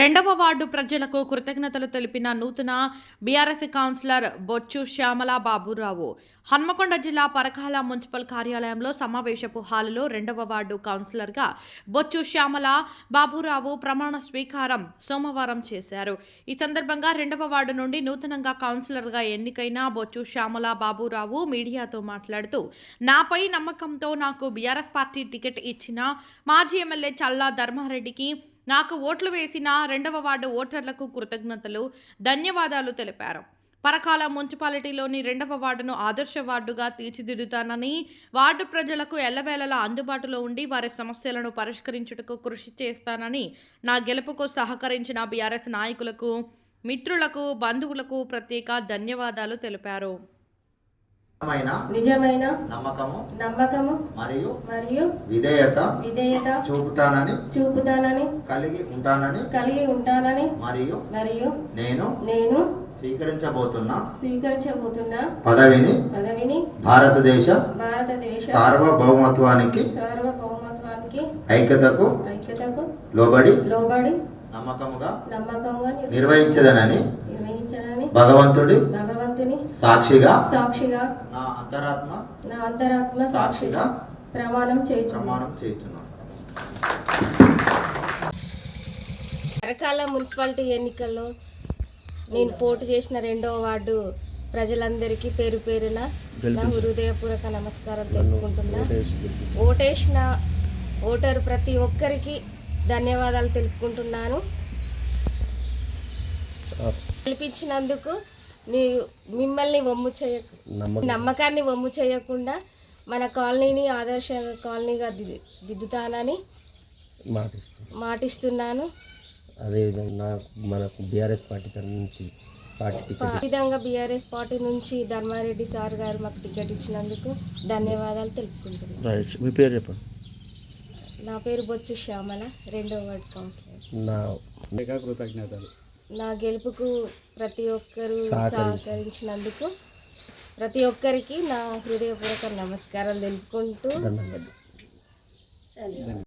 రెండవ వార్డు ప్రజలకు కృతజ్ఞతలు తెలిపిన నూతన బీఆర్ఎస్ కౌన్సిలర్ బొచ్చు శ్యామల బాబురావు హన్మకొండ జిల్లా పరకాల మున్సిపల్ కార్యాలయంలో సమావేశపు హాలులో రెండవ వార్డు కౌన్సిలర్గా బొచ్చు శ్యామల బాబురావు ప్రమాణ స్వీకారం సోమవారం చేశారు. ఈ సందర్భంగా రెండవ వార్డు నుండి నూతనంగా కౌన్సిలర్గా ఎన్నికైన బొచ్చు శ్యామల బాబురావు మీడియాతో మాట్లాడుతూ, నాపై నమ్మకంతో నాకు బీఆర్ఎస్ పార్టీ టికెట్ ఇచ్చిన మాజీ ఎమ్మెల్యే చల్లా ధర్మారెడ్డికి, నాకు ఓట్లు వేసిన రెండవ వార్డు ఓటర్లకు కృతజ్ఞతలు, ధన్యవాదాలు తెలిపారు. పరకాల మున్సిపాలిటీలోని రెండవ వార్డును ఆదర్శ వార్డుగా తీర్చిదిద్దుతానని, వార్డు ప్రజలకు ఎల్లవేళలా అందుబాటులో ఉండి వారి సమస్యలను పరిష్కరించుటకు కృషి చేస్తానని, నా గెలుపుకు సహకరించిన బీఆర్ఎస్ నాయకులకు, మిత్రులకు, బంధువులకు ప్రత్యేక ధన్యవాదాలు తెలిపారు. నిజమైన నమ్మకము మరియు విధేయత చూపుతానని కలిగి ఉంటానని మరియు నేను స్వీకరించబోతున్న పదవిని భారతదేశ సార్వభౌమత్వానికి ఐక్యతకు లోబడి నమ్మకముగా నిర్వహించదనని భగవంతుడి సాక్షిగా నా అంతరాత్మ సాక్షిగా ప్రమాణం చేస్తున్నాను. పరకాల మున్సిపాలిటీ ఎన్నికల్లో నేను పోటీ చేసిన రెండవ వార్డు ప్రజలందరికీ పేరు పేరున నా హృదయపూర్వక నమస్కారం తెలుపుకుంటున్నా. ఓటేసిన ఓటరు ప్రతి ఒక్కరికి ధన్యవాదాలు తెలుపుకుంటున్నాను. గెలిపించినందుకు మిమ్మల్ని నమ్మకాన్ని వమ్ము చేయకుండా మన కాలనీని ఆదర్శ కాలనీగా దిద్దుతానని మాటిస్తున్నాను. అదేవిధంగా మనకు బీఆర్ఎస్ పార్టీ నుంచి బీఆర్ఎస్ పార్టీ నుంచి ధర్మారెడ్డి సార్ గారు మాకు టికెట్ ఇచ్చినందుకు ధన్యవాదాలు తెలుపుకుంటున్నాను. మీ పేరు చెప్పండి. నా పేరు బొచ్చు శ్యామల, రెండవ వార్డు కౌన్సిలర్. కృతజ్ఞతలు. నా గెలుపుకు ప్రతి ఒక్కరూ సహకరించినందుకు ప్రతి ఒక్కరికి నా హృదయపూర్వక నమస్కారాలు తెలుపుకుంటూ